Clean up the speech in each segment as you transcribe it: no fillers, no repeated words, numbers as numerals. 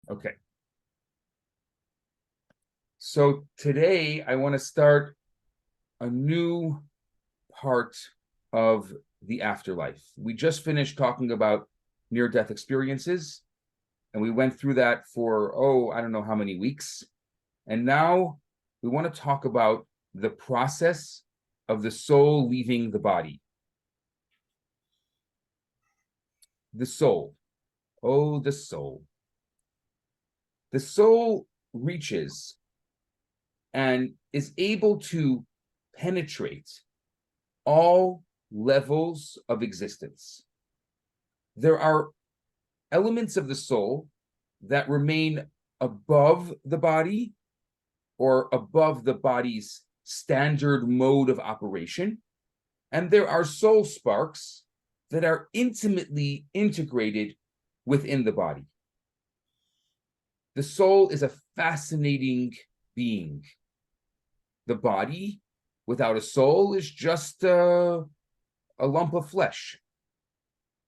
Okay. So today I want to start a new part of the afterlife. We just finished talking about near-death experiences, and we went through that for, I don't know how many weeks. And now we want to talk about the process of the soul leaving the body. The soul. Oh, the soul. The soul reaches and is able to penetrate all levels of existence. There are elements of the soul that remain above the body or above the body's standard mode of operation. And there are soul sparks that are intimately integrated within the body. The soul is a fascinating being. The body without a soul is just a lump of flesh.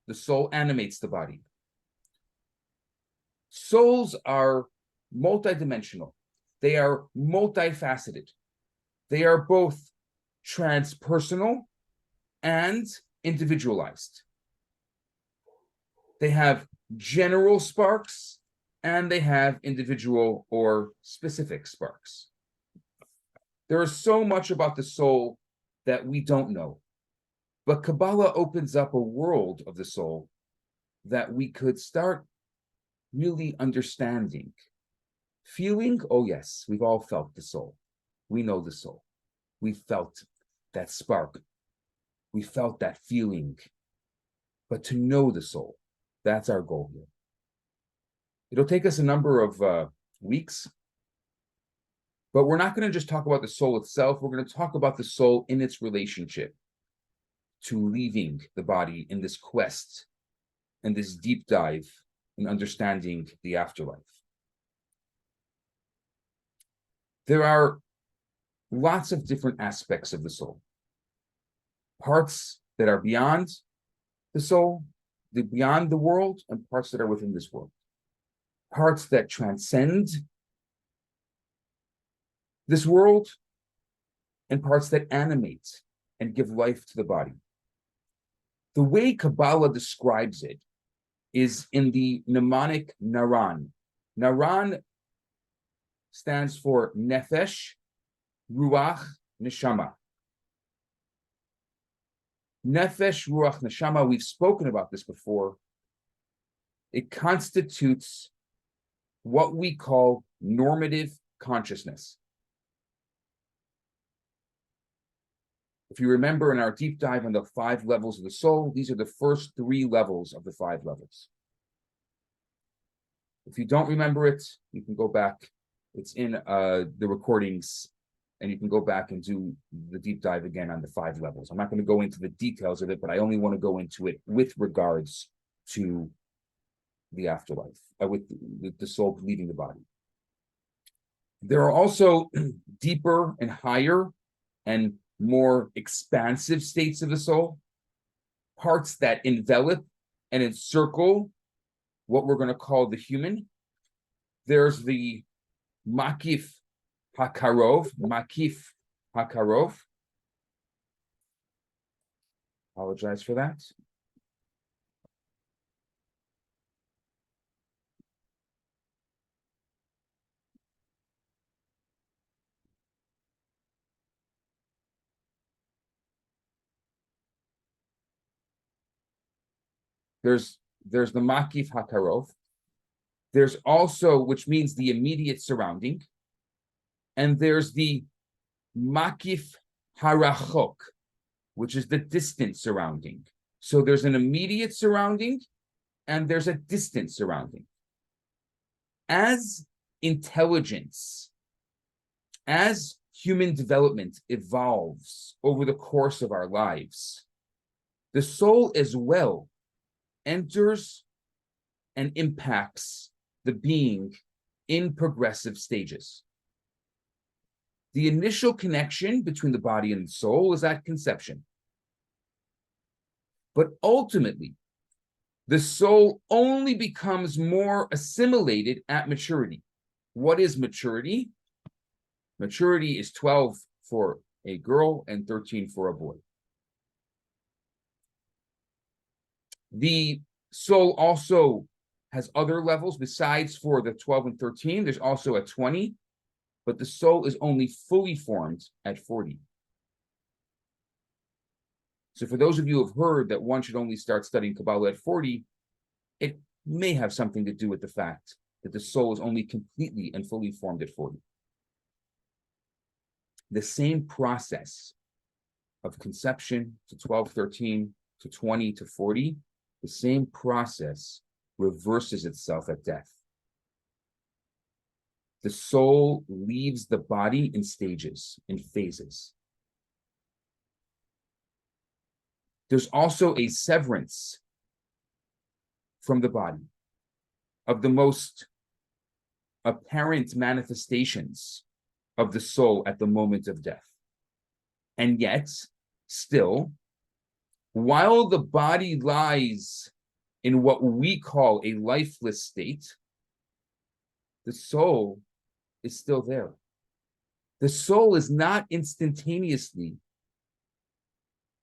The soul animates the body. Souls are multidimensional. They are multifaceted. They are both transpersonal and individualized. They have general sparks and they have individual or specific sparks. There is so much about the soul that we don't know, but Kabbalah opens up a world of the soul that we could start really understanding. Feeling, oh yes, we've all felt the soul. We know the soul. We felt that spark. We felt that feeling. But to know the soul, that's our goal here. It'll take us a number of weeks, but we're not going to just talk about the soul itself. We're going to talk about the soul in its relationship to leaving the body in this quest and this deep dive in understanding the afterlife. There are lots of different aspects of the soul. Parts that are beyond the soul, beyond the world, and parts that are within this world. Parts that transcend this world, and parts that animate and give life to the body. The way Kabbalah describes it is in the mnemonic Naran. Naran stands for Nefesh, Ruach, Neshama. Nefesh, Ruach, Neshama, we've spoken about this before. It constitutes what we call normative consciousness. If you remember in our deep dive on the 5 levels of the soul, these are the first 3 levels of the 5 levels. If you don't remember it, you can go back. It's in the recordings, and you can go back and do the deep dive again on the 5 levels. I'm not going to go into the details of it, but I only want to go into it with regards to the afterlife, with the soul leaving the body. There are also deeper and higher and more expansive states of the soul, parts that envelop and encircle what we're going to call the human. There's the Makif Hakarov, Apologize for that. There's the Makif Hakarov. There's also, which means the immediate surrounding. And there's the Makif Harachok, which is the distant surrounding. So there's an immediate surrounding and there's a distant surrounding. As intelligence, as human development evolves over the course of our lives, the soul as well enters and impacts the being in progressive stages. The initial connection between the body and the soul is at conception. But ultimately, The soul only becomes more assimilated at maturity. What is maturity? Maturity is 12 for a girl and 13 for a boy. The soul also has other levels besides for the 12 and 13. There's also a 20, but the soul is only fully formed at 40. So for those of you who have heard that one should only start studying Kabbalah at 40, it may have something to do with the fact that the soul is only completely and fully formed at 40. The same process of conception to 12, 13, to 20, to 40, the same process reverses itself at death. The soul leaves the body in stages, in phases. There's also a severance from the body of the most apparent manifestations of the soul at the moment of death. And yet, still, while the body lies in what we call a lifeless state, the soul is still there. The soul is not instantaneously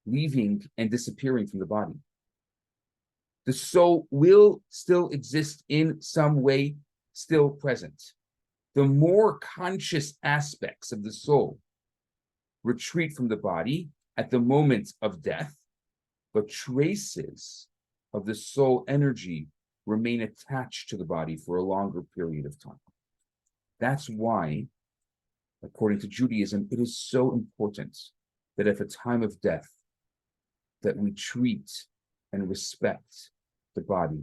leaving and disappearing from the body. The soul will still exist in some way, still present. The more conscious aspects of the soul retreat from the body at the moment of death, but traces of the soul energy remain attached to the body for a longer period of time. That's why, according to Judaism, it is so important that at the time of death, that we treat and respect the body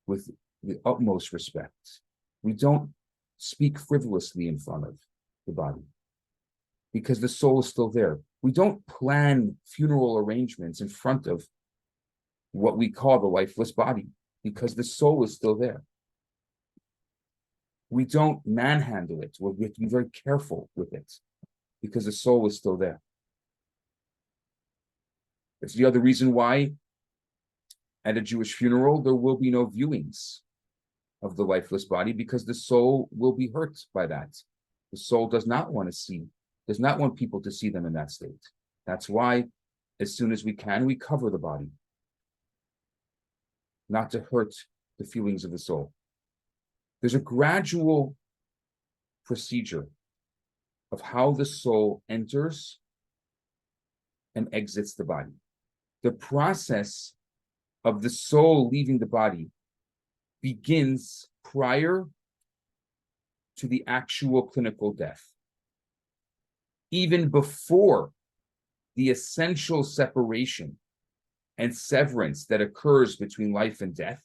with the utmost respect. We don't speak frivolously in front of the body because the soul is still there. We don't plan funeral arrangements in front of what we call the lifeless body because the soul is still there. We don't manhandle it. We have to be very careful with it because the soul is still there. It's the other reason why at a Jewish funeral, there will be no viewings of the lifeless body because the soul will be hurt by that. The soul does not want people to see them in that state. That's why, as soon as we can, we cover the body, not to hurt the feelings of the soul. There's a gradual procedure of how the soul enters and exits the body. The process of the soul leaving the body begins prior to the actual clinical death. Even before the essential separation and severance that occurs between life and death,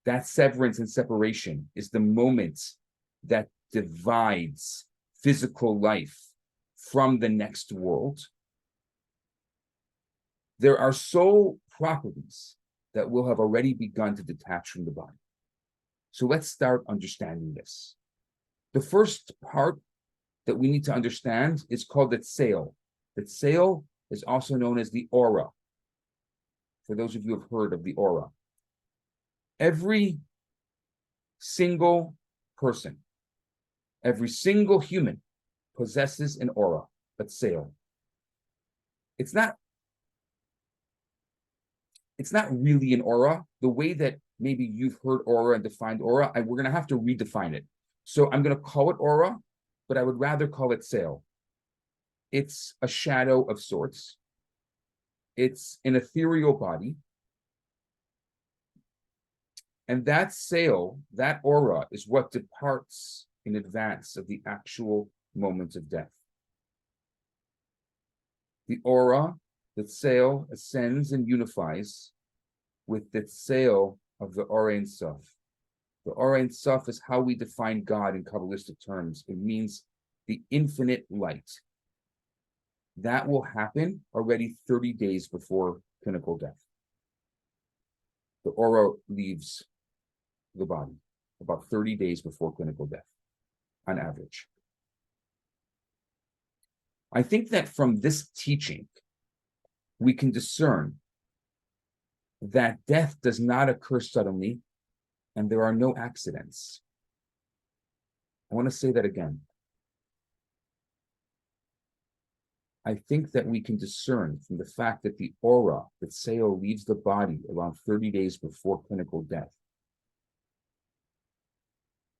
that severance and separation is the moment that divides physical life from the next world. There are soul properties that will have already begun to detach from the body. So let's start understanding this. The first part that we need to understand is called the Tzeil. The Tzeil is also known as the aura. For those of you who have heard of the aura. Every single person, every single human possesses an aura, a Tzeil. It's not really an aura. The way that maybe you've heard aura and defined aura, we're going to have to redefine it. So I'm going to call it aura, but I would rather call it Tzeil. It's a shadow of sorts. It's an ethereal body. And that Tzeil, that aura, is what departs in advance of the actual moment of death. The aura, the Tzeil, ascends and unifies with the Tzeil of the Or Ein Sof. The Or Ein Sof is how we define God in Kabbalistic terms. It means the infinite light. That will happen already 30 days before clinical death. The aura leaves the body about 30 days before clinical death, on average. I think that from this teaching, we can discern that death does not occur suddenly and there are no accidents. I want to say that again. I think that we can discern from the fact that the aura, that Tzeil leaves the body around 30 days before clinical death.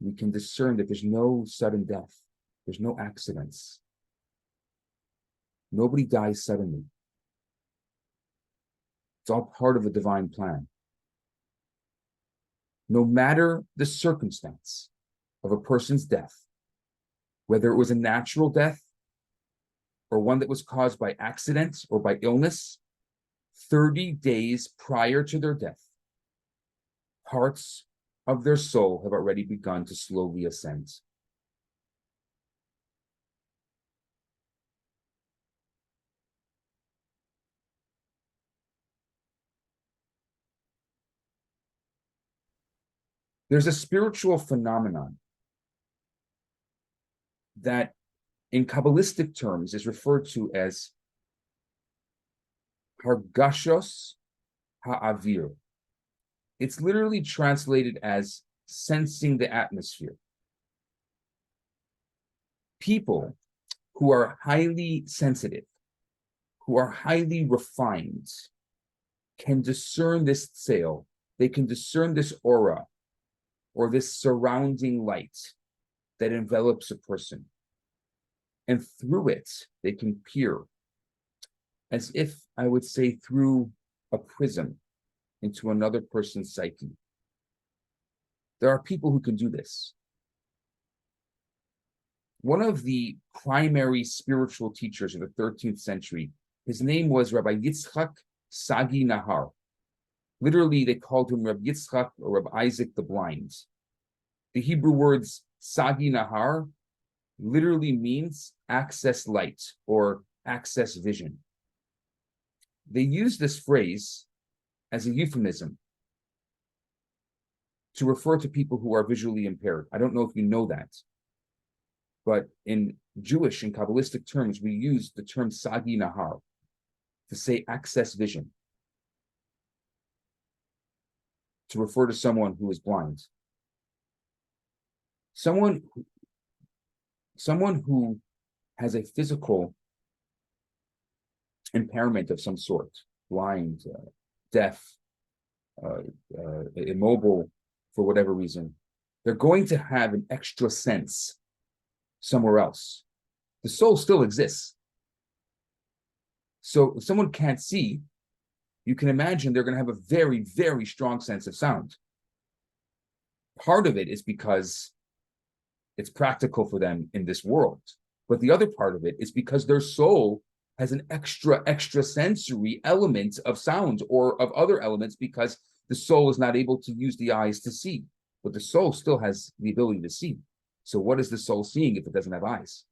We can discern that there's no sudden death. There's no accidents. Nobody dies suddenly. It's all part of a divine plan. No matter the circumstance of a person's death, whether it was a natural death or one that was caused by accident or by illness, 30 days prior to their death, parts of their soul have already begun to slowly ascend. There's a spiritual phenomenon that in Kabbalistic terms is referred to as Hargashos Ha'avir. It's literally translated as sensing the atmosphere. People who are highly sensitive, who are highly refined, can discern this tzeil. They can discern this aura or this surrounding light that envelops a person. And through it, they can peer, as if I would say through a prism, into another person's psyche. There are people who can do this. One of the primary spiritual teachers of the 13th century, his name was Rabbi Yitzchak Sagi Nahar. Literally, they called him Rabbi Yitzchak or Rabbi Isaac the Blind. The Hebrew words Sagi Nahar literally means access light or access vision. They use this phrase as a euphemism to refer to people who are visually impaired. I don't know if you know that, but in Jewish and Kabbalistic terms, we use the term Sagi Nahar to say access vision, to refer to someone who is blind. Someone who has a physical impairment of some sort, blind, deaf, immobile for whatever reason, they're going to have an extra sense somewhere else. The soul still exists. So if someone can't see, you can imagine they're going to have a very, very strong sense of sound. Part of it is because it's practical for them in this world. But the other part of it is because their soul has an extra sensory element of sound or of other elements, because the soul is not able to use the eyes to see, but the soul still has the ability to see. So what is the soul seeing if it doesn't have eyes?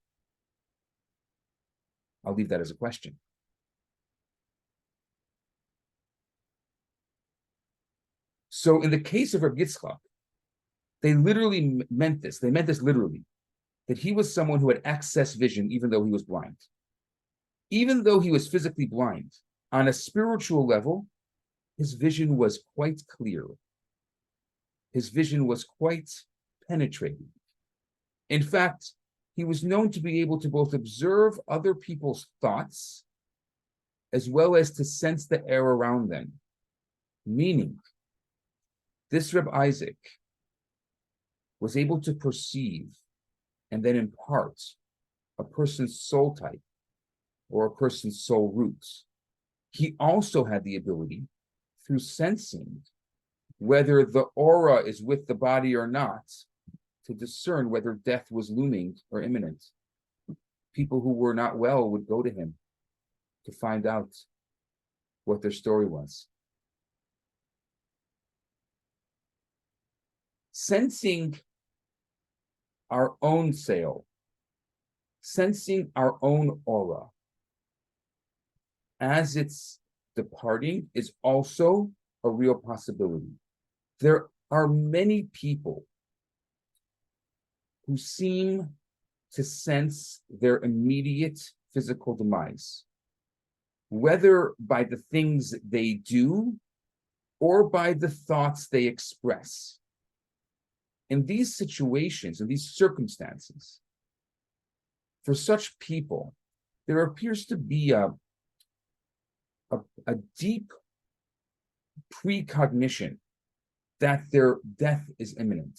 I'll leave that as a question. So in the case of Reb Yitzchak, they literally meant this. They meant this literally, that he was someone who had access vision even though he was blind. Even though he was physically blind, on a spiritual level, his vision was quite clear. His vision was quite penetrating. In fact, he was known to be able to both observe other people's thoughts as well as to sense the air around them. Meaning, this Reb Isaac was able to perceive and then impart a person's soul type or a person's soul roots. He also had the ability, through sensing whether the aura is with the body or not, to discern whether death was looming or imminent. People who were not well would go to him to find out what their story was. Sensing our own tzeil, sensing our own aura as it's departing is also a real possibility. There are many people who seem to sense their immediate physical demise, whether by the things they do or by the thoughts they express. In these situations, in these circumstances, for such people, there appears to be a deep precognition that their death is imminent.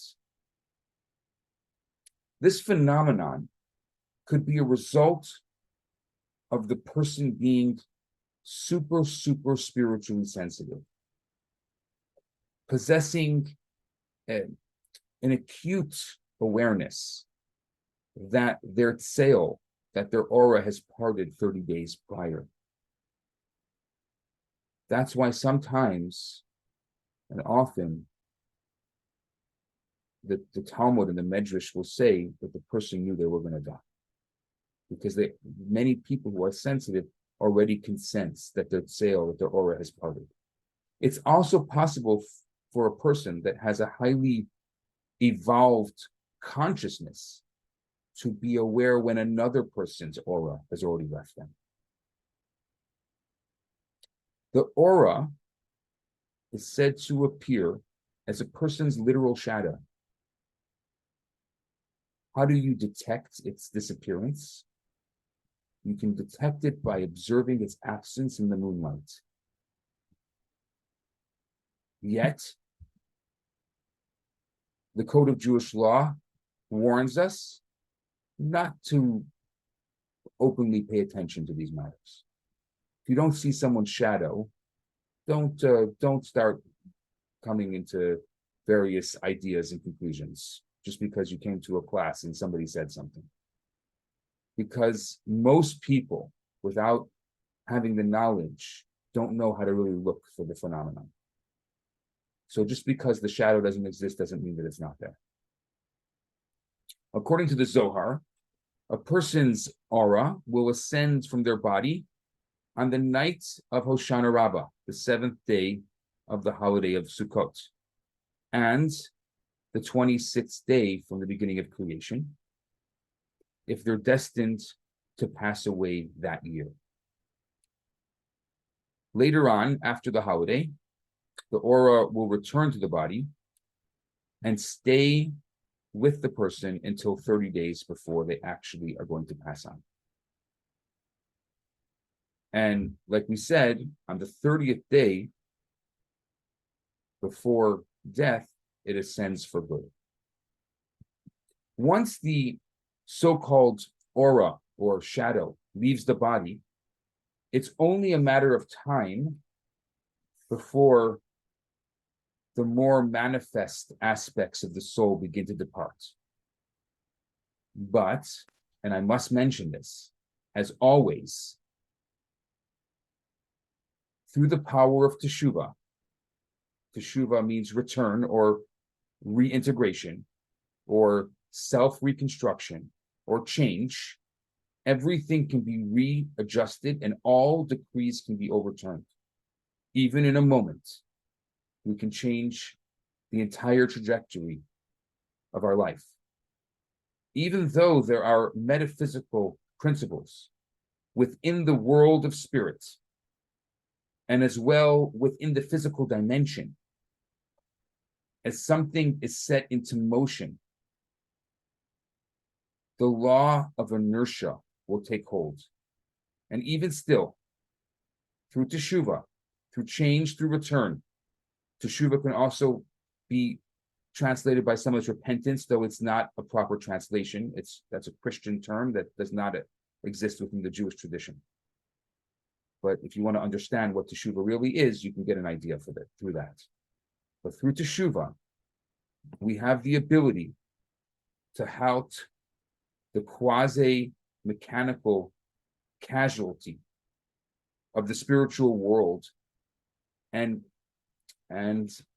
This phenomenon could be a result of the person being super spiritually sensitive, possessing an acute awareness that their Tzeil, that their aura has parted 30 days prior. That's why sometimes and often the Talmud and the Medrash will say that the person knew they were going to die. Because many people who are sensitive already can sense that their Tzeil, that their aura has parted. It's also possible for a person that has a highly evolved consciousness to be aware when another person's aura has already left them. The aura is said to appear as a person's literal shadow. How do you detect its disappearance? You can detect it by observing its absence in the moonlight. Yet, the Code of Jewish Law warns us not to openly pay attention to these matters. If you don't see someone's shadow, don't start coming into various ideas and conclusions just because you came to a class and somebody said something. Because most people, without having the knowledge, don't know how to really look for the phenomenon. So just because the shadow doesn't exist doesn't mean that it's not there. According to the Zohar, a person's aura will ascend from their body on the night of Hoshana Rabbah, the 7th day of the holiday of Sukkot, and the 26th day from the beginning of creation, if they're destined to pass away that year. Later on, after the holiday, the aura will return to the body and stay with the person until 30 days before they actually are going to pass on. And like we said, on the 30th day before death, it ascends for good. Once the so-called aura or shadow leaves the body, it's only a matter of time before the more manifest aspects of the soul begin to depart. But, and I must mention this, as always, through the power of Teshuva, Teshuva means return or reintegration or self-reconstruction or change, everything can be readjusted and all decrees can be overturned. Even in a moment, we can change the entire trajectory of our life. Even though there are metaphysical principles within the world of spirit, and as well within the physical dimension, as something is set into motion, the law of inertia will take hold. And even still, through Teshuva, through change, through return, Teshuva can also be translated by some as repentance, though it's not a proper translation. That's a Christian term that does not exist within the Jewish tradition. But if you want to understand what Teshuva really is, you can get an idea for that through that. But through Teshuva, we have the ability to halt the quasi-mechanical casualty of the spiritual world and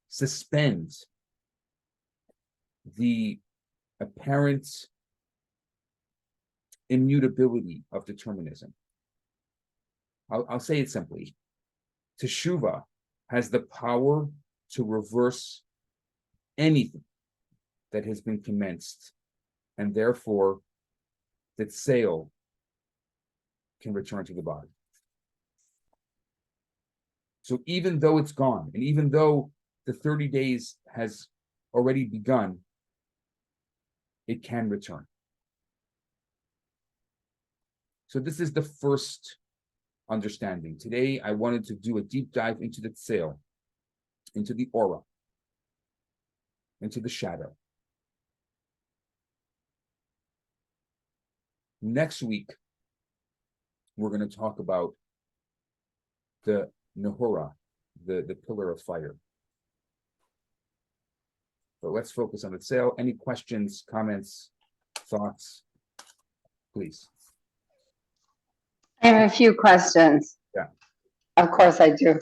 suspend the apparent immutability of determinism. I'll say it simply. Teshuva has the power to reverse anything that has been commenced, and therefore the Tzeil can return to the body. So even though it's gone, and even though the 30 days has already begun, it can return. So this is the first understanding. Today, I wanted to do a deep dive into the Tzeil, into the aura, into the shadow. Next week, we're going to talk about the Nehora, the pillar of fire. But let's focus on the Tzeil. Any questions, comments, thoughts? Please. I have a few questions. Yeah. Of course I do.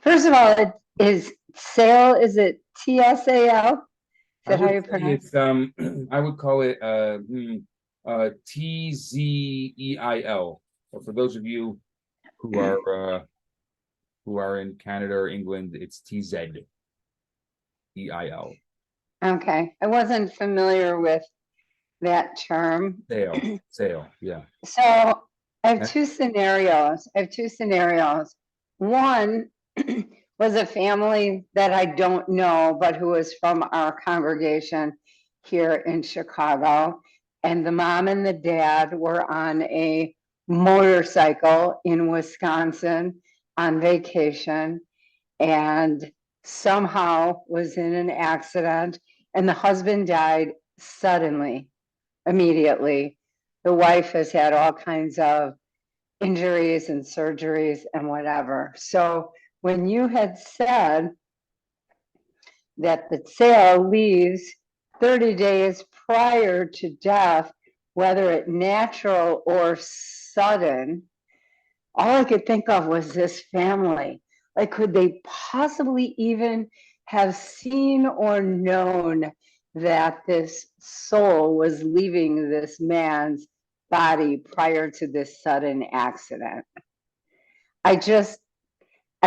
First of all, is Tzeil, is it T-S-A-L? Is that how you pronounce it? It's I would call it Tzeil. But for those of you who are in Canada or England, it's Tzeil. Okay, I wasn't familiar with that term. Tzeil, yeah. So I have two scenarios. One was a family that I don't know, but who was from our congregation here in Chicago. And the mom and the dad were on a motorcycle in Wisconsin on vacation and somehow was in an accident, and the husband died suddenly, immediately. The wife has had all kinds of injuries and surgeries and whatever. So when you had said that the Tzeil leaves 30 days prior to death, whether it natural or sudden, all I could think of was this family. Like, could they possibly even have seen or known that this soul was leaving this man's body prior to this sudden accident? I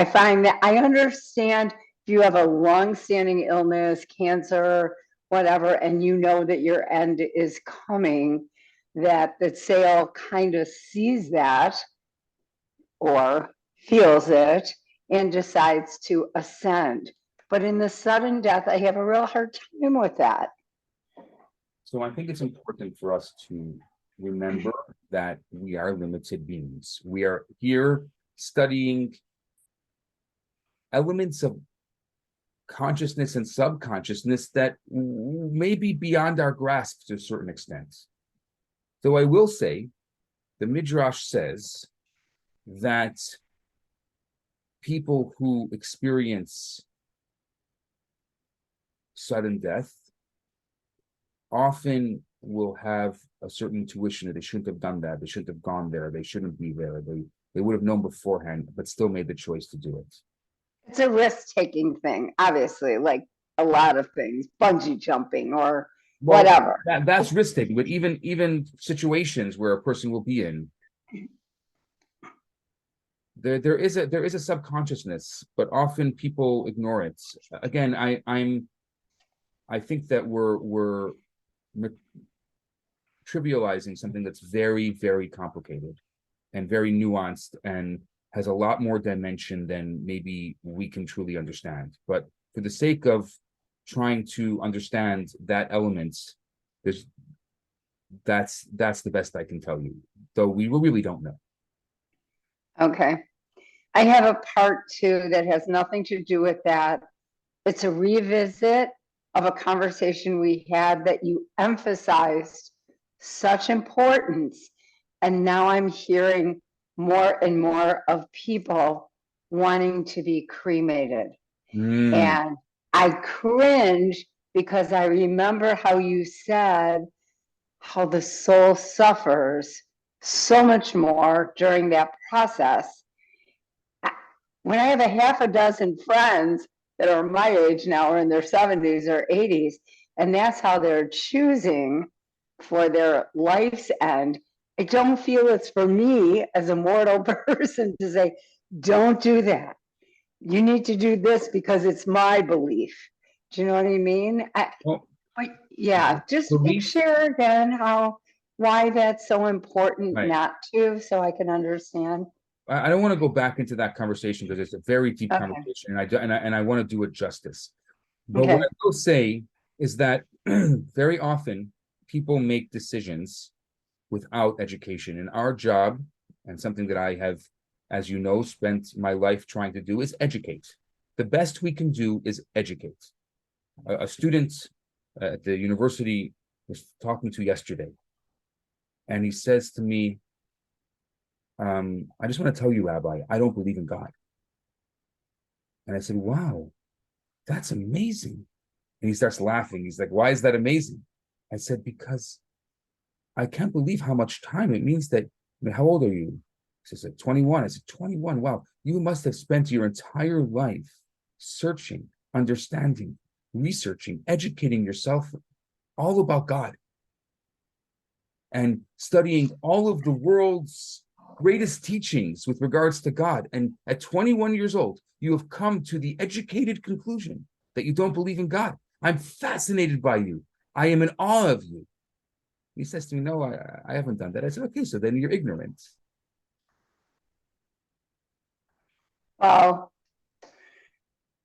find that I understand if you have a long-standing illness, cancer, whatever, and you know that your end is coming, that the Tzeil kind of sees that or feels it and decides to ascend. But in the sudden death, I have a real hard time with that. So I think it's important for us to remember that we are limited beings. We are here studying elements of consciousness and subconsciousness that may be beyond our grasp to a certain extent. Though I will say, the Midrash says that people who experience sudden death often will have a certain intuition that they shouldn't have done that, they shouldn't have gone there, they shouldn't be there, they would have known beforehand, but still made the choice to do it. It's a risk-taking thing, obviously, like a lot of things, bungee jumping or whatever. That's risk-taking, but even situations where a person will be in, there is a subconsciousness, but often people ignore it. Again, I think that we're trivializing something that's very, very complicated and very nuanced and has a lot more dimension than maybe we can truly understand. But for the sake of trying to understand that element, that's the best I can tell you, though we really don't know. Okay. I have a part two that has nothing to do with that. It's a revisit of a conversation we had that you emphasized such importance. And now I'm hearing more and more of people wanting to be cremated. And I cringe because I remember how you said how the soul suffers so much more during that process. When I have a half a dozen friends that are my age now, or in their 70s or 80s, and that's how they're choosing for their life's end, I don't feel it's for me as a mortal person to say, don't do that. You need to do this because it's my belief. Do you know what I mean? Yeah, just share again why that's so important not to, so I can understand. I don't want to go back into that conversation because it's a very deep Okay. conversation, and I want to do it justice. But what Okay. I will say is that very often people make decisions without education. And our job, and something that I have, as you know, spent my life trying to do, is educate. The best we can do is educate. A student at the university was talking to yesterday, and he says to me, I just want to tell you, Rabbi, I don't believe in God. And I said, wow, that's amazing. And he starts laughing. He's like, why is that amazing? I said, because I can't believe how much time it means that. I mean, how old are you? She said, 21. I said, 21. Wow, you must have spent your entire life searching, understanding, researching, educating yourself all about God and studying all of the world's greatest teachings with regards to God. And at 21 years old, you have come to the educated conclusion that you don't believe in God. I'm fascinated by you. I am in awe of you. He says to me, no, I haven't done that. I said, okay, so then you're ignorant. Well,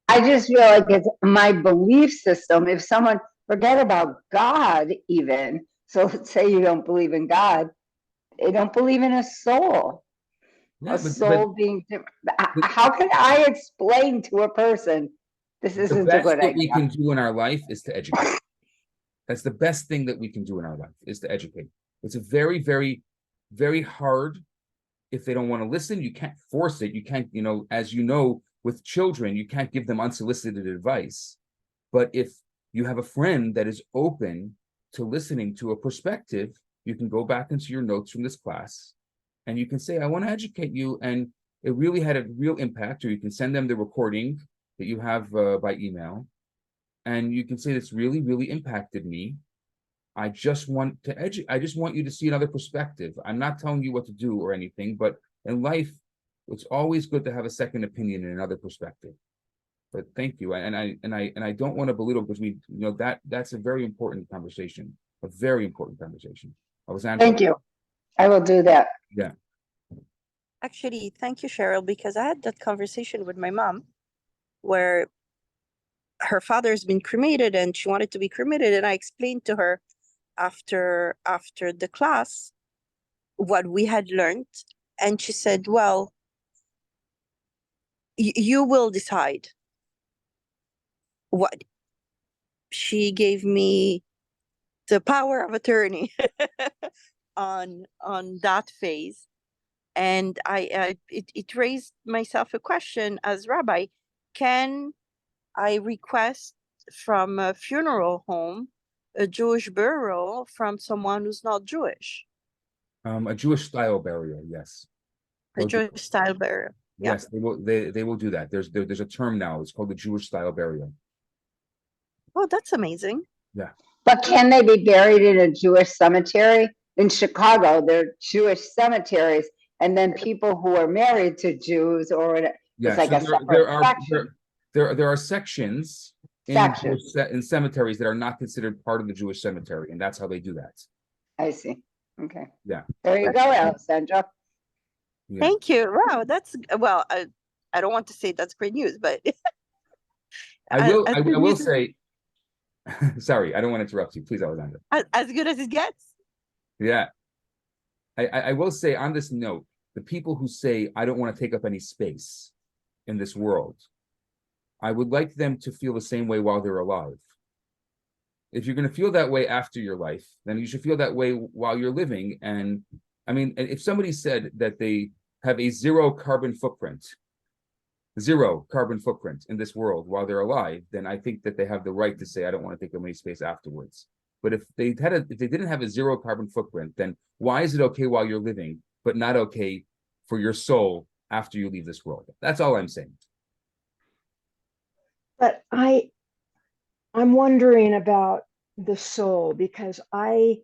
I just feel like it's my belief system. If someone, forget about God even, so let's say you don't believe in God, they don't believe in a soul. Yeah, A soul being different. but How can I explain to a person this the isn't a best good that we idea? can do in our life is to educate. That's the best thing that we can do in our life is to educate. It's a very, very, very hard if they don't want to listen. You can't force it. You can't, as you know, with children, you can't give them unsolicited advice. But if you have a friend that is open to listening to a perspective, you can go back into your notes from this class and you can say, I want to educate you. And it really had a real impact, or you can send them the recording that you have by email. And you can say, this really, really impacted me. I just want you to see another perspective. I'm not telling you what to do or anything, but in life, it's always good to have a second opinion and another perspective. But thank you. And I don't want to belittle, because that's a very important conversation, a very important conversation. Alexandra. Thank you. I will do that. Yeah. Actually, thank you, Cheryl, because I had that conversation with my mom where her father's been cremated and she wanted to be cremated. And I explained to her after the class what we had learned. And she said, well, you will decide. What? She gave me the power of attorney on that phase. And it raised myself a question as rabbi: can I request from a funeral home a Jewish burial from someone who's not Jewish? A Jewish style burial, yes. A Jewish style burial. Yeah. Yes, they will do that. There's a term now. It's called the Jewish style burial. Oh, that's amazing. Yeah. But can they be buried in a Jewish cemetery? In Chicago, there are Jewish cemeteries, and then people who are married to Jews, or Yeah. it's like So a separate section. there are sections Section. in cemeteries that are not considered part of the Jewish cemetery, and that's how they do that. I see. Okay. Yeah. There you go, Alexandra. Yeah. Thank you. Wow, that's well. I don't want to say that's great news, but I will say. Sorry, I don't want to interrupt you. Please, Alexandra. As good as it gets. Yeah. I will say on this note, the people who say, I don't want to take up any space in this world, I would like them to feel the same way while they're alive. If you're going to feel that way after your life, then you should feel that way while you're living. And I mean, if somebody said that they have a zero carbon footprint in this world while they're alive, then I think that they have the right to say, I don't want to take up any space afterwards. But if they didn't have a zero carbon footprint, then why is it okay while you're living, but not okay for your soul after you leave this world? That's all I'm saying. But I'm wondering about the soul, because I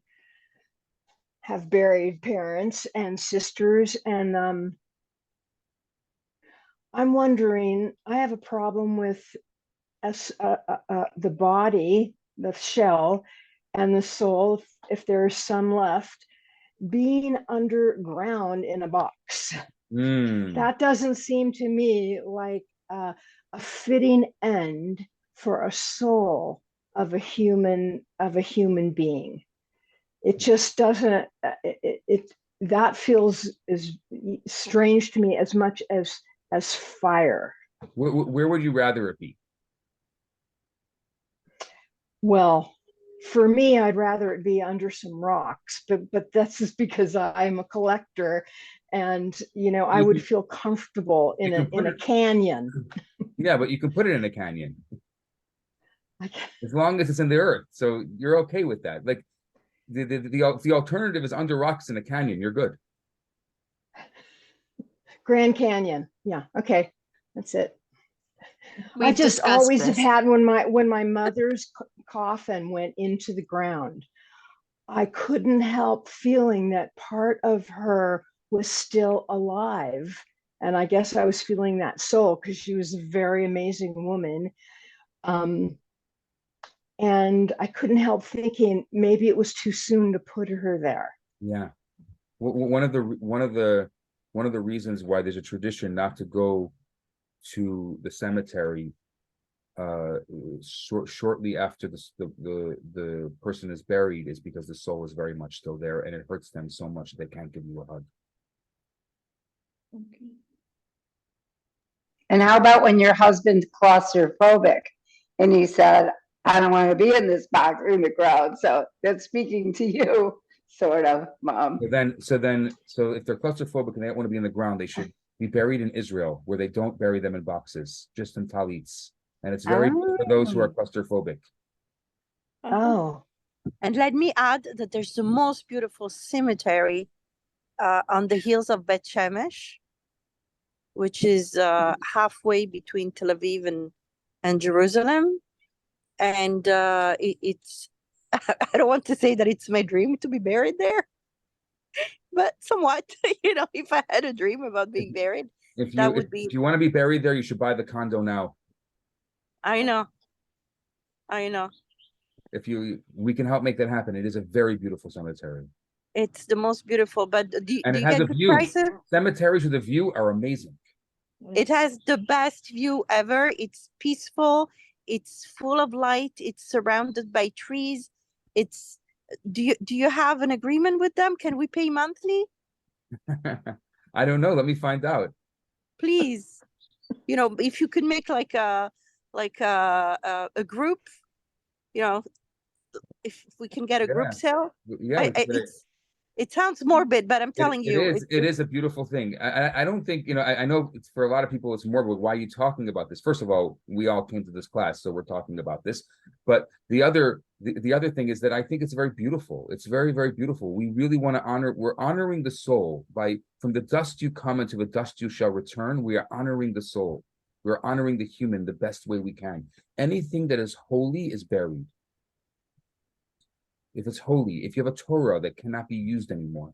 have buried parents and sisters, and I'm wondering, I have a problem with the body, the shell, and the soul, if there's some left, being underground in a box. Mm. That doesn't seem to me like a fitting end for a soul of a human being. It just doesn't. That feels as strange to me as much as fire. Where would you rather it be? Well, for me, I'd rather it be under some rocks, but that's just because I'm a collector, and I would feel comfortable in a canyon. Yeah, but you can put it in a canyon I can't- as long as it's in the earth. So you're okay with that. Like the alternative is under rocks in a canyon. You're good. Grand Canyon. Yeah, okay, that's it. I We've just discussed always have this. had when my mother's coffin went into the ground, I couldn't help feeling that part of her was still alive. And I guess I was feeling that soul because she was a very amazing woman. And I couldn't help thinking maybe it was too soon to put her there. Yeah. One of the reasons why there's a tradition not to go to the cemetery shortly after the person is buried is because the soul is very much still there, and it hurts them so much they can't give you a hug. Okay. And how about when your husband's claustrophobic and he said, I don't want to be in this box in the ground. So that's speaking to you, sort of, Mom. So if they're claustrophobic and they don't want to be in the ground, they should be buried in Israel, where they don't bury them in boxes, just in talits. And it's very good for those who are claustrophobic. Oh, And let me add that there's the most beautiful cemetery on the hills of Bet Shemesh, which is halfway between Tel Aviv and Jerusalem. And it's, I don't want to say that it's my dream to be buried there, but somewhat, if I had a dream about being buried, that would be. If you want to be buried there, you should buy the condo now. I know. We can help make that happen. It is a very beautiful cemetery. It's the most beautiful, but do And you it has get a good view. prices? Cemeteries with a view are amazing. It has the best view ever. It's peaceful. It's full of light. It's surrounded by trees. Do you have an agreement with them? Can we pay monthly? I don't know. Let me find out. Please. If you could make like a group, if we can get a group sale. Yeah, It sounds morbid, but I'm telling you, it is a beautiful thing. I don't think, I know it's, for a lot of people it's morbid. Why are you talking about this? First of all, we all came to this class, so we're talking about this. But the other thing is that I think it's very beautiful. It's very, very beautiful. We really want to we're honoring the soul by, from the dust you come and to the dust you shall return. We are honoring the soul. We're honoring the human the best way we can. Anything that is holy is buried. If it's holy, if you have a Torah that cannot be used anymore,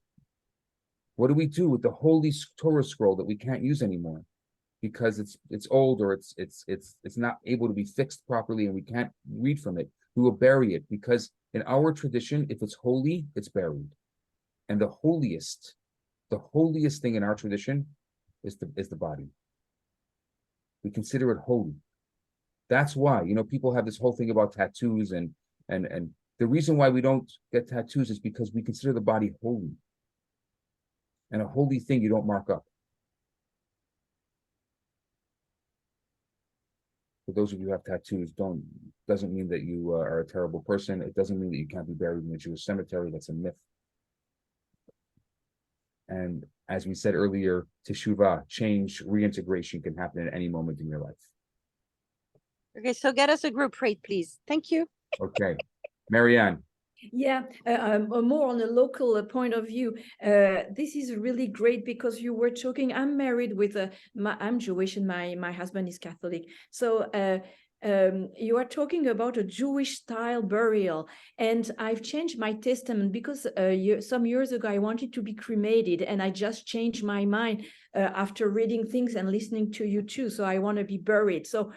what do we do with the holy Torah scroll that we can't use anymore because it's old, or it's not able to be fixed properly and we can't read from it? We will bury it, because in our tradition, if it's holy, it's buried. And the holiest thing in our tradition is the body. We consider it holy. That's why, people have this whole thing about tattoos, and the reason why we don't get tattoos is because we consider the body holy. And a holy thing you don't mark up. For those of you who have tattoos, doesn't mean that you are a terrible person. It doesn't mean that you can't be buried in a Jewish cemetery. That's a myth. And as we said earlier, Teshuva, change, reintegration can happen at any moment in your life. Okay, so get us a group rate, please. Thank you. Okay. Marianne. Yeah, more on a local point of view. This is really great because you were talking. I'm married with I'm Jewish and my husband is Catholic. So you are talking about a Jewish style burial, and I've changed my testament because some years ago I wanted to be cremated, and I just changed my mind after reading things and listening to you too. So I want to be buried. So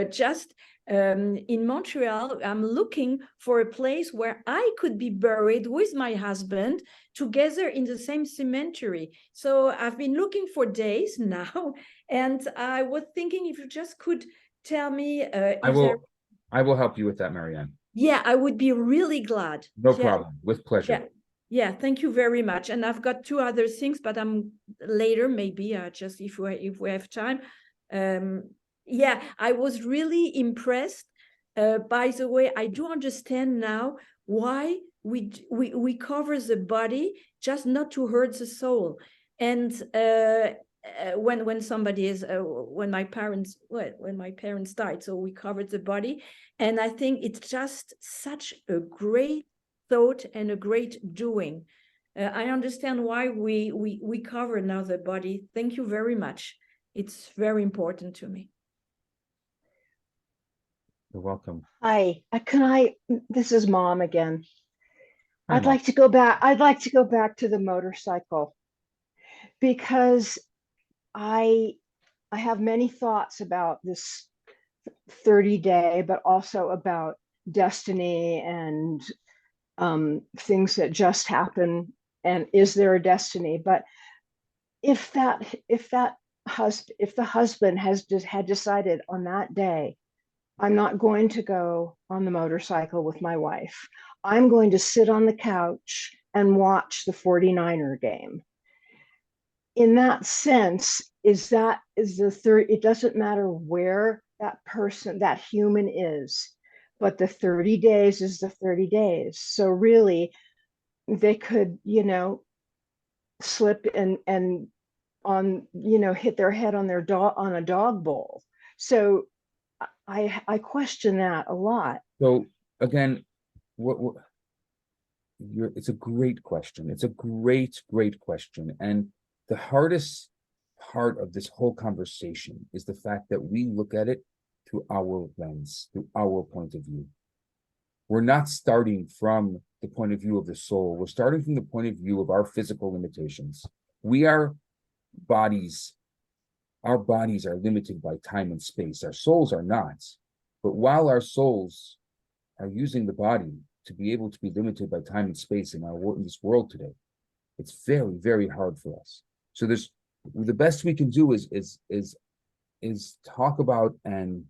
just in Montreal, I'm looking for a place where I could be buried with my husband together in the same cemetery. So I've been looking for days now, and I was thinking if you just could tell me I if there. will help you with that, Marianne. Yeah, I would be really glad. No Yeah. problem. With pleasure. Yeah. Yeah, thank you very much. And I've got two other things, but I'm later, maybe just if we have time. Yeah, I was really impressed. By the way, I do understand now why we cover the body, just not to hurt the soul. And when somebody is when my parents died, so we covered the body, and I think it's just such a great thought and a great doing. I understand why we cover now the body. Thank you very much. It's very important to me. You're welcome. Hi, this is Mom again. Hi, I'd Mom. like to go back. I'd like to go back to the motorcycle because I have many thoughts about this 30-day, but also about destiny and things that just happen. And is there a destiny? But if the husband had decided on that day, I'm not going to go on the motorcycle with my wife. I'm going to sit on the couch and watch the 49er game. In that sense, it doesn't matter where that person, that human is, but the 30 days is the 30 days. So really, they could, slip and on, hit their head on on a dog bowl. So I question that a lot. So again, it's a great question. It's a great question. And the hardest part of this whole conversation is the fact that we look at it through our lens, through our point of view. We're not starting from the point of view of the soul. We're starting from the point of view of our physical limitations. We are bodies. Our bodies are limited by time and space. Our souls are not. But while our souls are using the body to be able to be limited by time and space in this world today, it's very, very hard for us. So the best we can do is talk about and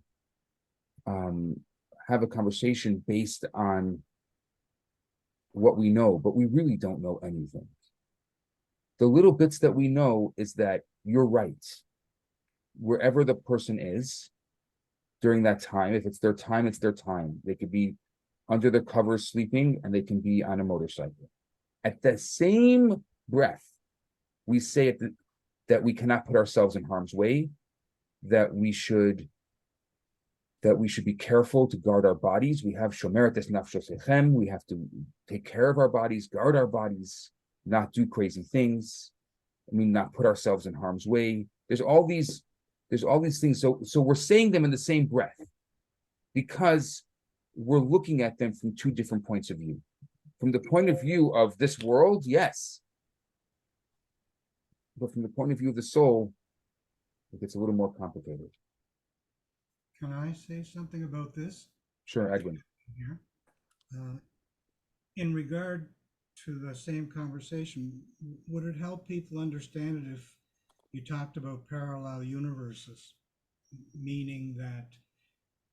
have a conversation based on what we know, but we really don't know anything. The little bits that we know is that you're right. Wherever the person is during that time, if it's their time, it's their time. They could be under the covers sleeping, and they can be on a motorcycle. At the same breath, we say that we cannot put ourselves in harm's way, that we should be careful to guard our bodies. We have shomeret es nafshosechem. We have to take care of our bodies, guard our bodies, not do crazy things. Not put ourselves in harm's way. There's all these things. So we're saying them in the same breath because we're looking at them from two different points of view. From the point of view of this world, yes. But from the point of view of the soul, it gets a little more complicated. Can I say something about this? Sure, Edwin. Here. In regard to the same conversation, would it help people understand it if you talked about parallel universes, meaning that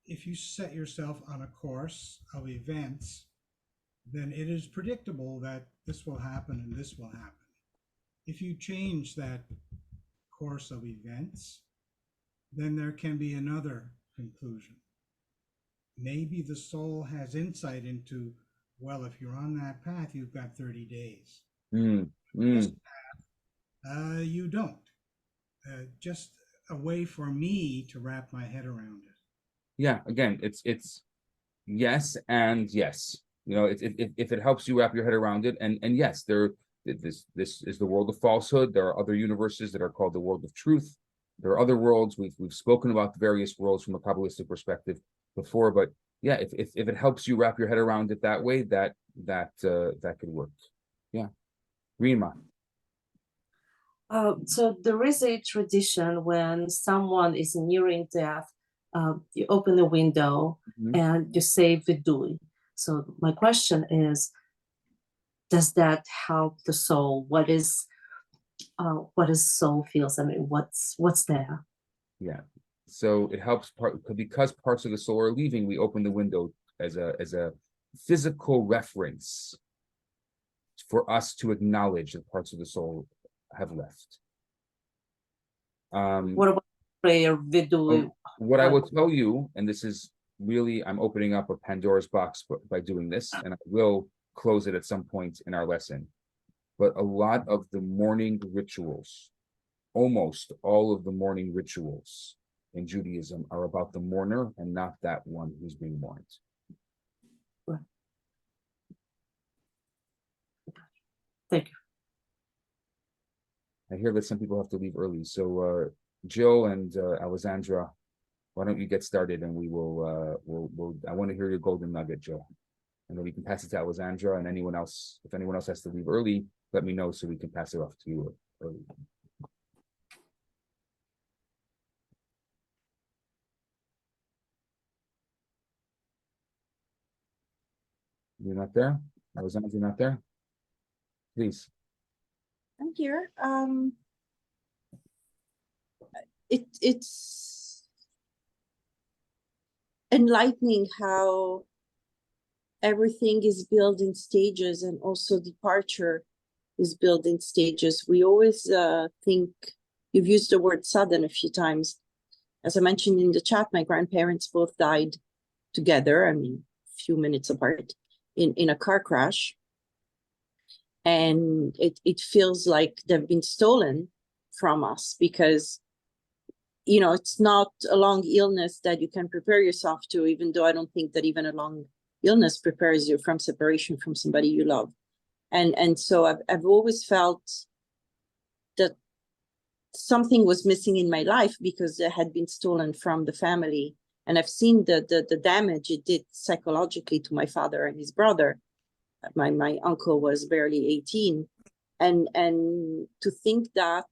if you set yourself on a course of events, then it is predictable that this will happen and this will happen. If you change that course of events, then there can be another conclusion. Maybe the soul has insight into, well, if you're on that path, you've got 30 days. This path, you don't. Just a way for me to wrap my head around it. Yeah, again, it's yes and yes. If it helps you wrap your head around it, and yes, this is the world of falsehood. There are other universes that are called the world of truth. There are other worlds. We've spoken about the various worlds from a Kabbalistic perspective before, but yeah, if it helps you wrap your head around it that way, that could work. Yeah, Rima. So there is a tradition when someone is nearing death, You open the window Mhm. and you say vidui. So my question is, does that help the soul? What is soul feels? I mean, what's there? Yeah. So it helps because parts of the soul are leaving, we open the window as a physical reference for us to acknowledge that parts of the soul have left. What about prayer vidui? What I will tell you, and this is really, I'm opening up a Pandora's box by doing this, and I will close it at some point in our lesson. But a lot of the mourning rituals, almost all of the mourning rituals in Judaism are about the mourner and not that one who's being mourned. Thank you. I hear that some people have to leave early. So Jill and Alessandra, why don't you get started and we will I want to hear your golden nugget, Jill. And then we can pass it to Alessandra and anyone else. If anyone else has to leave early, let me know so we can pass it off to you early. You're not there? Alessandra, you're not there? Please. I'm here. It's enlightening how everything is built in stages, and also departure is built in stages. We always think, you've used the word sudden a few times. As I mentioned in the chat, my grandparents both died together, I mean, a few minutes apart, in a car crash. And it feels like they've been stolen from us because, you know, it's not a long illness that you can prepare yourself to, even though I don't think that even a long illness prepares you from separation from somebody you love. And so I've always felt that something was missing in my life because it had been stolen from the family. And I've seen the damage it did psychologically to my father and his brother. My uncle was barely 18. And to think that,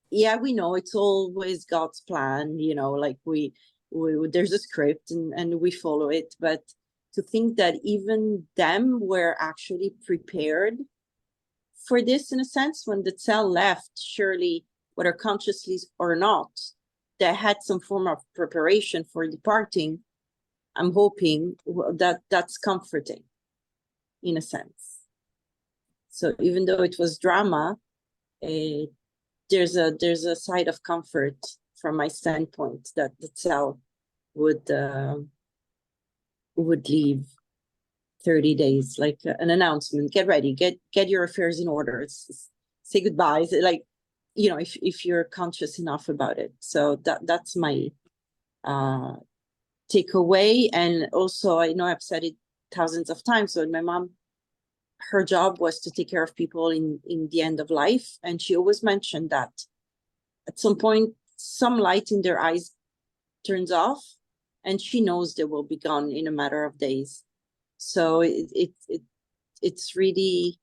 yeah, we know it's always God's plan, you know, like we there's a script and we follow it. But to think that even them were actually prepared for this, in a sense, when the Tzeil left, surely, whether consciously or not, they had some form of preparation for departing. I'm hoping that that's comforting, in a sense. So even though it was drama, there's a side of comfort from my standpoint that the Tzeil would leave 30 days, like an announcement, get ready, get your affairs in order, say goodbyes, like, you know, if you're conscious enough about it. So that's my takeaway. And also, I know I've said it thousands of times, so my mom, her job was to take care of people in the end of life, and she always mentioned that at some point some light in their eyes turns off and she knows they will be gone in a matter of days. So it's really,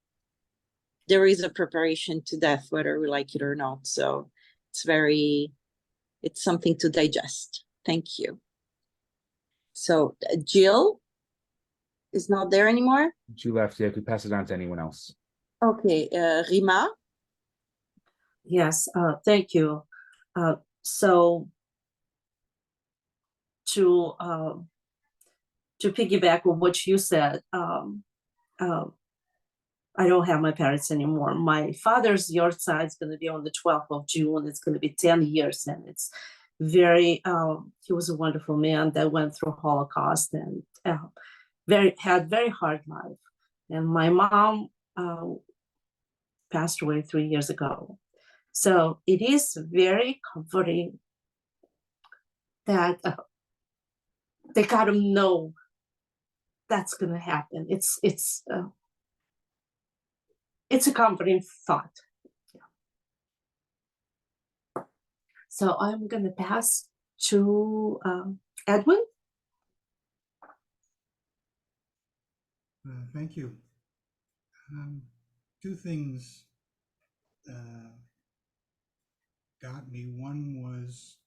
there is a preparation to death, whether we like it or not. So it's something to digest. Thank you. So Jill is not there anymore. She left. Yeah, could pass it on to anyone else. Okay, Rima. Yes, thank you. So to piggyback on what you said, I don't have my parents anymore. My father's yard side is going to be on the 12th of June. It's going to be 10 years, and it's very. He was a wonderful man that went through Holocaust and had very hard life. And my mom passed away 3 years ago. So it is very comforting that they got to know that's going to happen. It's a comforting thought. So I'm going to pass to Edwin. Thank you. Two things got me. One was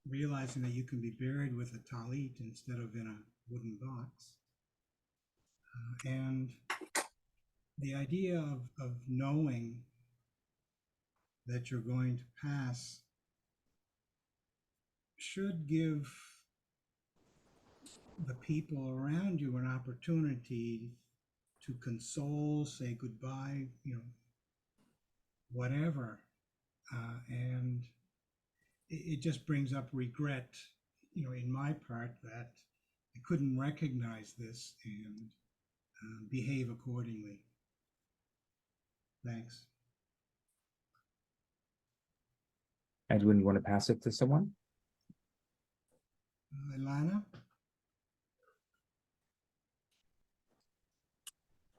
realizing that you can be buried with a talit instead of in a wooden box. And the idea of knowing that you're going to pass should give the people around you an opportunity to console, say goodbye, whatever. And it just brings up regret, in my part, that I couldn't recognize this and behave accordingly. Thanks. Edwin, you want to pass it to someone? Ilana?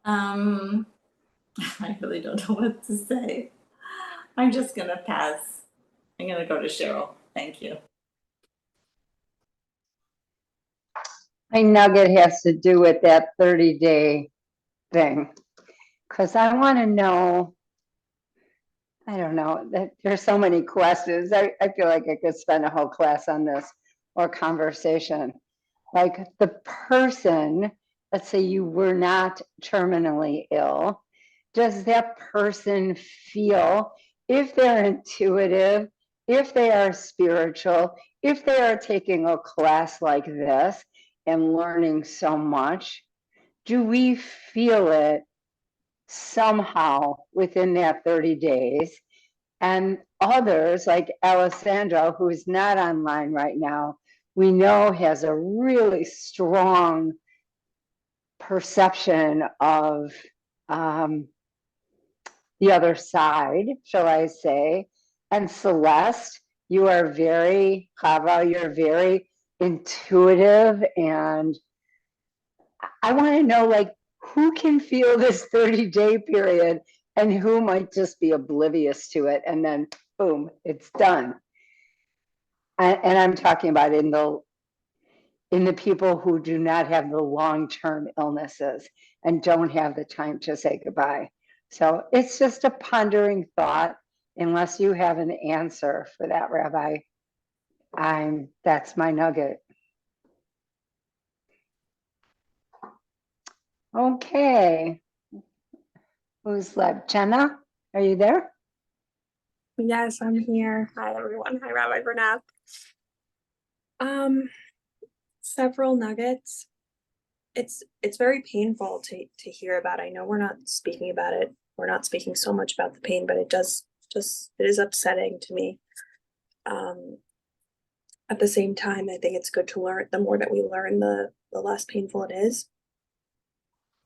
I really don't know what to say. I'm just gonna pass. I'm gonna go to Cheryl. Thank you. My nugget has to do with that 30-day thing. Because I want to know, I don't know, that there's so many questions. I feel like I could spend a whole class on this or conversation. Like the person, let's say you were not terminally ill, does that person feel, if they're intuitive, if they are spiritual, if they are taking a class like this and learning so much, do we feel it somehow within that 30 days? And others like Alessandro, who is not online right now, we know has a really strong perception of the other side, shall I say. And Celeste, you are very, Chava, you're very intuitive. And I want to know, like, who can feel this 30-day period and who might just be oblivious to it, and then boom, it's done. And I'm talking about in the people who do not have the long-term illnesses and don't have the time to say goodbye. So it's just a pondering thought. Unless you have an answer for that, Rabbi, that's my nugget. Okay. Who's left? Jenna, are you there? Yes, I'm here. Hi, everyone. Hi, Rabbi Bernath. Several nuggets. It's very painful to hear about. I know we're not speaking about it. We're not speaking so much about the pain, but it is upsetting to me. At the same time, I think it's good to learn. The more that we learn, the less painful it is.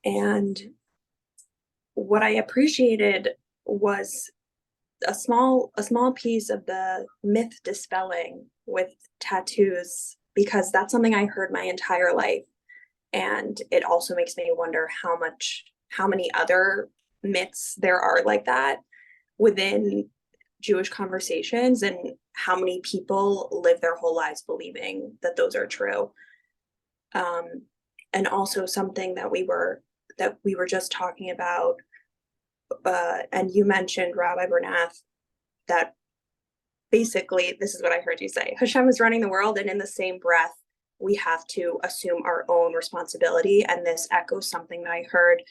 And what I appreciated was a small piece of the myth dispelling with tattoos, because that's something I heard my entire life. And it also makes me wonder how many other myths there are like that within Jewish conversations, and how many people live their whole lives believing that those are true. And also something that we were just talking about, and you mentioned, Rabbi Bernath, that basically, this is what I heard you say, Hashem is running the world, and in the same breath, we have to assume our own responsibility. And this echoes something that I heard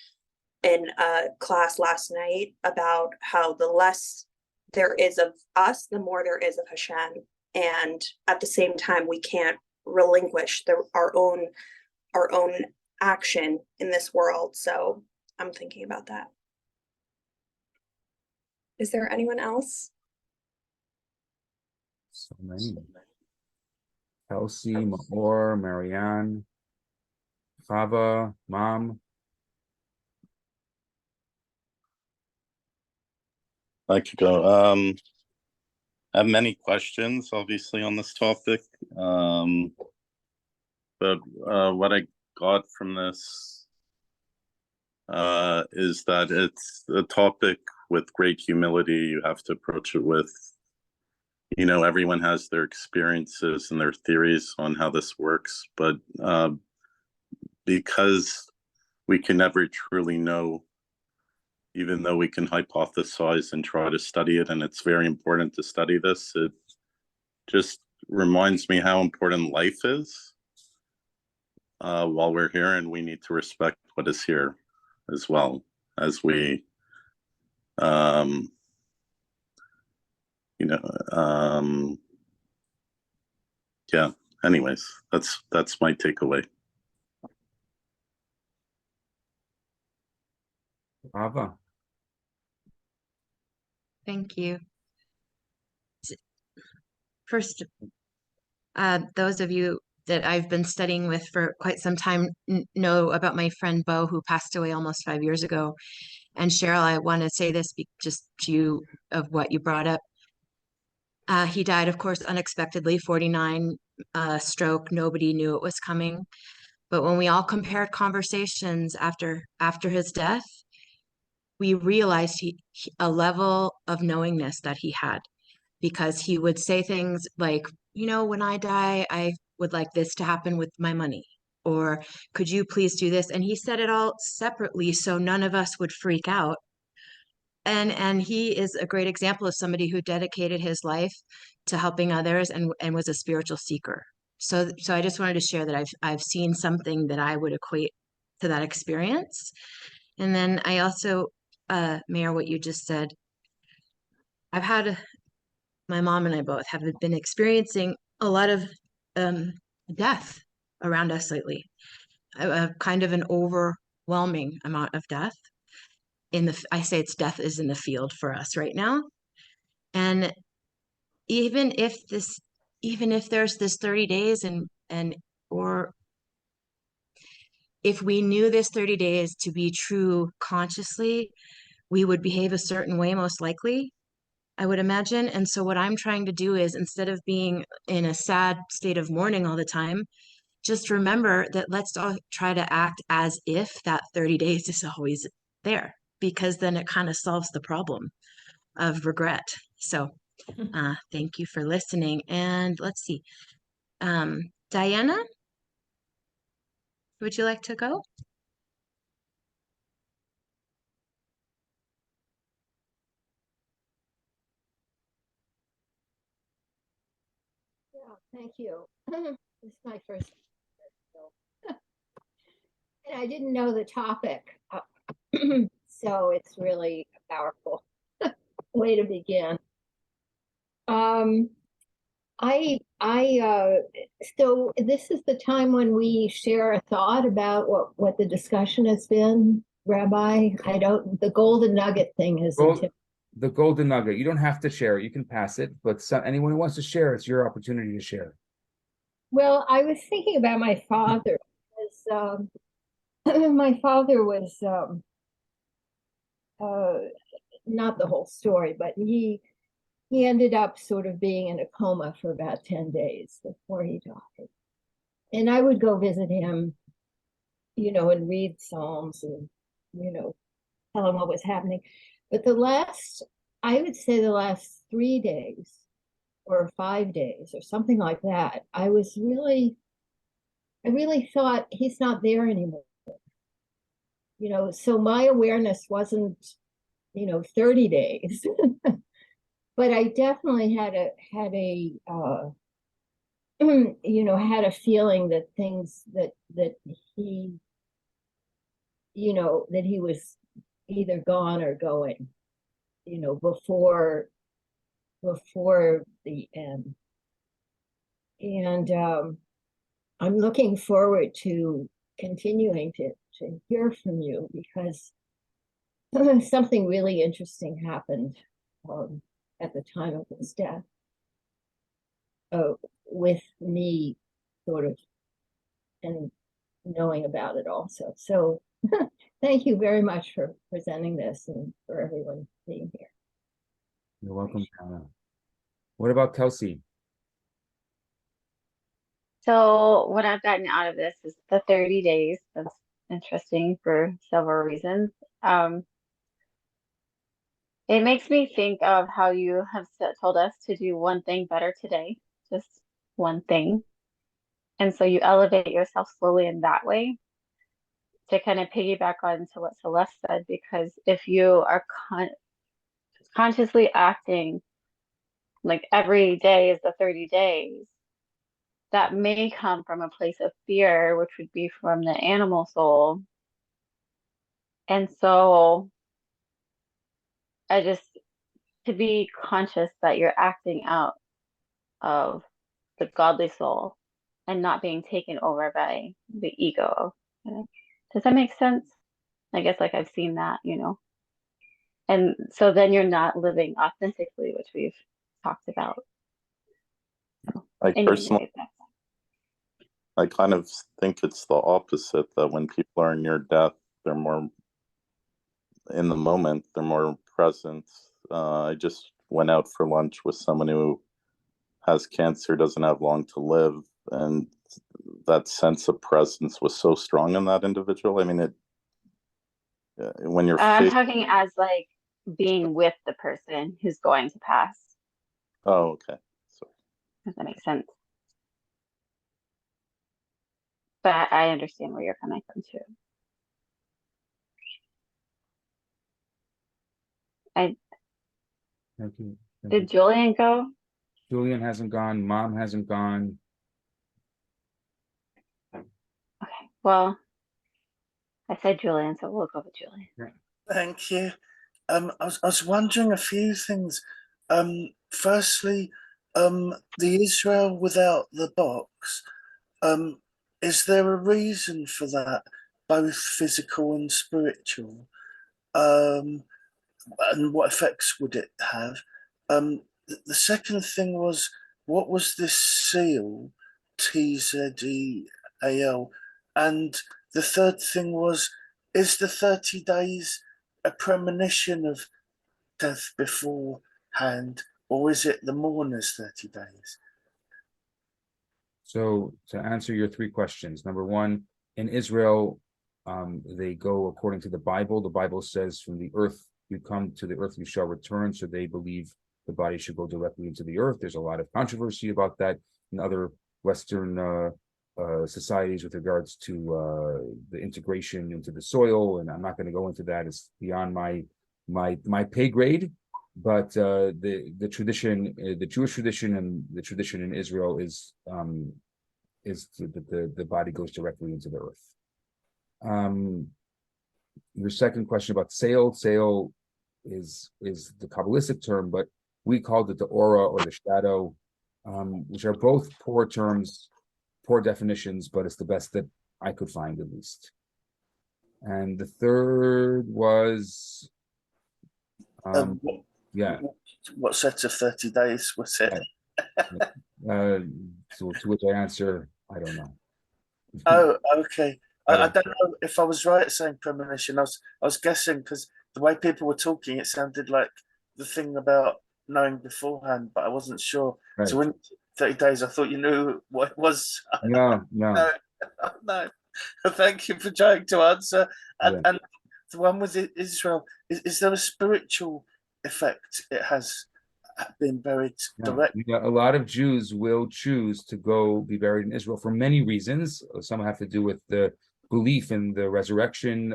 in a class last night about how the less there is of us, the more there is of Hashem. And at the same time, we can't relinquish our own action in this world. So I'm thinking about that. Is there anyone else? So many. Kelsey, Mahor, Marianne, Chava, Mom. I could go. I have many questions, obviously, on this topic. But what I got from this is that it's a topic with great humility. You have to approach it with, everyone has their experiences and their theories on how this works. But because we can never truly know, even though we can hypothesize and try to study it, and it's very important to study this, it just reminds me how important life is while we're here, and we need to respect what is here as well as we, you know, yeah. Anyways, that's my takeaway. Ava. Thank you. First, those of you that I've been studying with for quite some time know about my friend Bo, who passed away almost 5 years ago. And Cheryl, I want to say this just to you of what you brought up. He died, of course, unexpectedly, 49, stroke. Nobody knew it was coming. But when we all compared conversations after his death, we realized a level of knowingness that he had, because he would say things like, you know, when I die, I would like this to happen with my money, or could you please do this? And he said it all separately so none of us would freak out. And he is a great example of somebody who dedicated his life to helping others and was a spiritual seeker. So I just wanted to share that I've seen something that I would equate to that experience. And then I also, Mayor, what you just said, I've had, my mom and I both have been experiencing a lot of death around us lately, kind of an overwhelming amount of death. I say it's death is in the field for us right now. And even if there's this 30 days or if we knew this 30 days to be true consciously, we would behave a certain way, most likely, I would imagine. And so what I'm trying to do is, instead of being in a sad state of mourning all the time, just remember that let's all try to act as if that 30 days is always there, because then it kind of solves the problem of regret. So thank you for listening. And let's see. Diana, would you like to go? Yeah, thank you. This is my first. And I didn't know the topic. So it's really a powerful way to begin. So this is the time when we share a thought about what the discussion has been, Rabbi. The golden nugget thing is the golden nugget. You don't have to share it. You can pass it, but anyone who wants to share, it's your opportunity to share. Well, I was thinking about my father, because my father was not the whole story, but he ended up sort of being in a coma for about 10 days before he died. And I would go visit him, and read Psalms and, tell him what was happening. But I would say the last 3 days or 5 days or something like that, I really thought he's not there anymore. So my awareness wasn't, 30 days. But I definitely had a had a feeling that things that he, that he was either gone or going, before the end. And I'm looking forward to continuing to hear from you, because something really interesting happened at the time of his death, with me sort of, and knowing about it also. So thank you very much for presenting this and for everyone being here. You're welcome, Anna. What about Kelsey? So what I've gotten out of this is the 30 days. That's interesting for several reasons. It makes me think of how you have told us to do one thing better today, just one thing. And so you elevate yourself slowly in that way, to kind of piggyback on to what Celeste said, because if you are consciously acting like every day is the 30 days, that may come from a place of fear, which would be from the animal soul. And so I just, to be conscious that you're acting out of the godly soul and not being taken over by the ego. Does that make sense? I guess like I've seen that, and so then you're not living authentically, which we've talked about. I personally, I kind of think it's the opposite, that when people are near death, they're more in the moment, they're more present. I just went out for lunch with someone who has cancer, doesn't have long to live, and that sense of presence was so strong in that individual. I mean, when you're I'm talking as like being with the person who's going to pass. Oh, okay. Sorry. Does that make sense? But I understand where you're coming from too. Thank you. Did Julian go? Julian hasn't gone. Mom hasn't gone. Okay. Well, I said Julian, so we'll go with Julian. Thank you. I was wondering a few things. Firstly, the Israel without the box. Is there a reason for that, both physical and spiritual? And what effects would it have? The second thing was, what was this seal, Tzeil? And the third thing was, is the 30 days a premonition of death beforehand, or is it the mourner's 30 days? So to answer your three questions, number one, in Israel, they go according to the Bible. The Bible says, from the earth you come, to the earth you shall return. So they believe the body should go directly into the earth. There's a lot of controversy about that in other Western societies with regards to the integration into the soil. And I'm not going to go into that. It's beyond my pay grade. But the tradition, the Jewish tradition and the tradition in Israel is that the body goes directly into the earth. Your second question about Tzeil is the Kabbalistic term, but we called it the aura or the shadow, which are both poor terms, poor definitions, but it's the best that I could find, at least. And the third was what set of 30 days was it? So to which I answer, I don't know. Oh, okay. I don't know if I was right saying premonition. I was guessing, because the way people were talking, it sounded like the thing about knowing beforehand, but I wasn't sure. Right. So when 30 days, I thought you knew what it was. No. No. Thank you for trying to answer. And the one with Israel, is there a spiritual effect it has been buried directly? A lot of Jews will choose to go be buried in Israel for many reasons. Some have to do with the belief in the resurrection,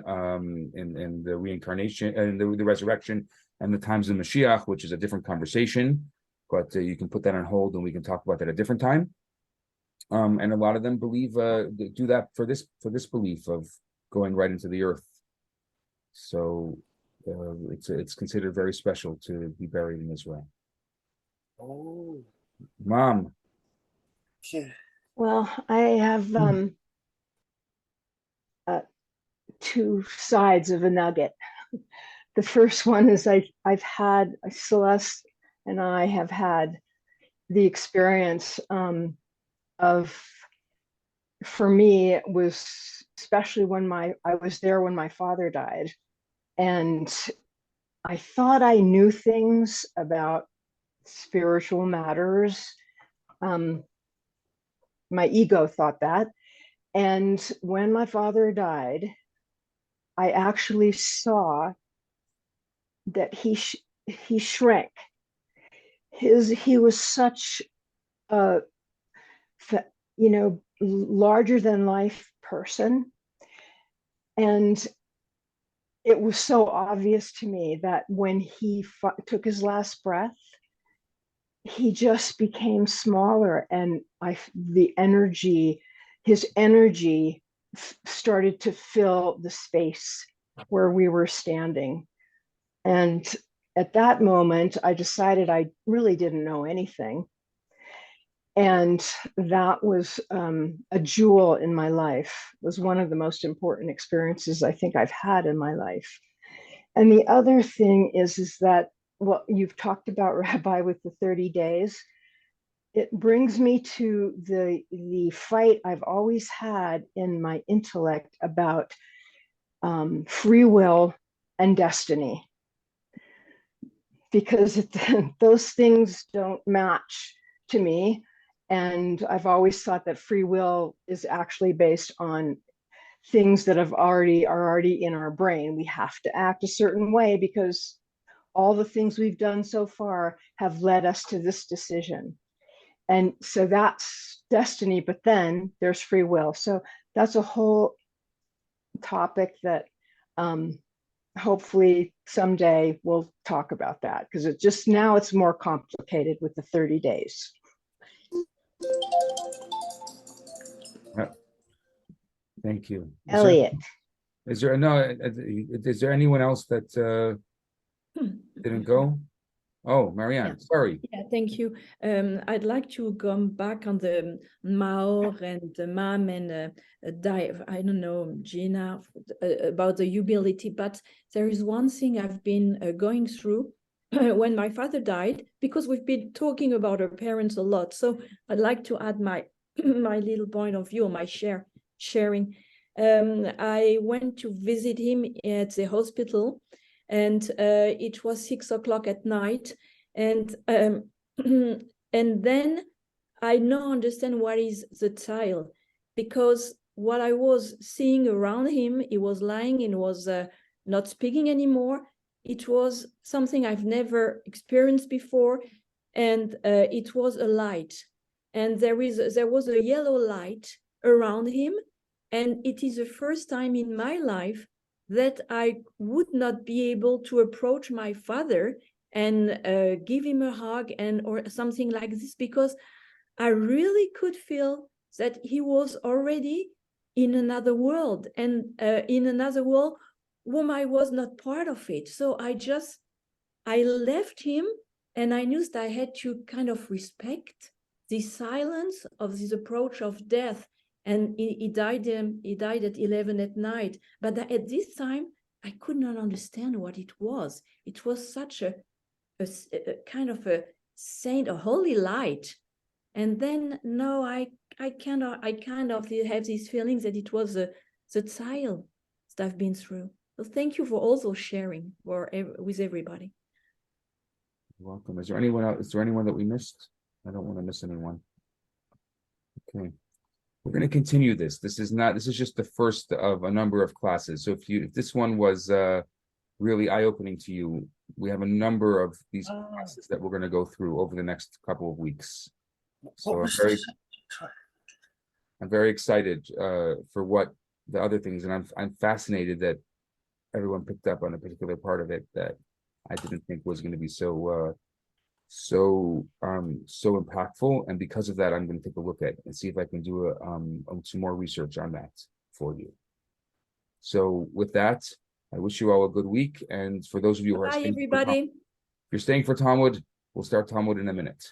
in the reincarnation, and the resurrection, and the times of Mashiach, which is a different conversation. But you can put that on hold, and we can talk about that at a different time. And a lot of them believe do that for this belief of going right into the earth. So it's considered very special to be buried in Israel. Oh, Mom. Yeah. Well, I have two sides of a nugget. The first one is I've had, Celeste and I have had the experience of, for me, it was especially when I was there when my father died, and I thought I knew things about spiritual matters. My ego thought that. And when my father died, I actually saw that he shrank. He was such a larger than life person, and it was so obvious to me that when he took his last breath, he just became smaller, and his energy started to fill the space where we were standing. And at that moment, I decided I really didn't know anything. And that was a jewel in my life. It was one of the most important experiences I think I've had in my life. And the other thing is that what you've talked about, Rabbi, with the 30 days, it brings me to the fight I've always had in my intellect about free will and destiny, because those things don't match to me. And I've always thought that free will is actually based on things that are already in our brain. We have to act a certain way because all the things we've done so far have led us to this decision. And so that's destiny, but then there's free will. So that's a whole topic that hopefully someday we'll talk about that, because it's more complicated with the 30 days. Thank you. Elliot. Is there anyone else that didn't go? Oh, Marianne, sorry. Yeah, thank you. I'd like to come back on the Maor and the Mam and I don't know, Gina, about the humility, but there is one thing I've been going through when my father died, because we've been talking about our parents a lot. So I'd like to add my my little point of view, my sharing. I went to visit him at the hospital, and it was 6 o'clock at night, and and then I now understand what is the Tzeil, because what I was seeing around him, he was lying and was not speaking anymore. It was something I've never experienced before, and it was a light, and there was a yellow light around him, and it is the first time in my life that I would not be able to approach my father and give him a hug or something like this, because I really could feel that he was already in another world, and in another world whom I was not part of it. So I left him, and I knew that I had to kind of respect the silence of this approach of death. And he died at 11 at night. But at this time, I could not understand what it was. It was such a kind of a saint, a holy light. And then no, I kind of have these feelings that it was the Tzeil that I've been through. So thank you for also sharing with everybody. You're welcome. Is there anyone else? Is there anyone that we missed? I don't want to miss anyone. Okay. We're going to continue this. This is just the first of a number of classes. So if this one was really eye-opening to you, we have a number of these classes that we're going to go through over the next couple of weeks. So I'm very excited for what the other things, and I'm fascinated that everyone picked up on a particular part of it that I didn't think was going to be so impactful. And because of that, I'm going to take a look at it and see if I can do some more research on that for you. So with that, I wish you all a good week. And for those of you who are Bye, everybody. if you're staying for Talmud, we'll start Talmud in a minute.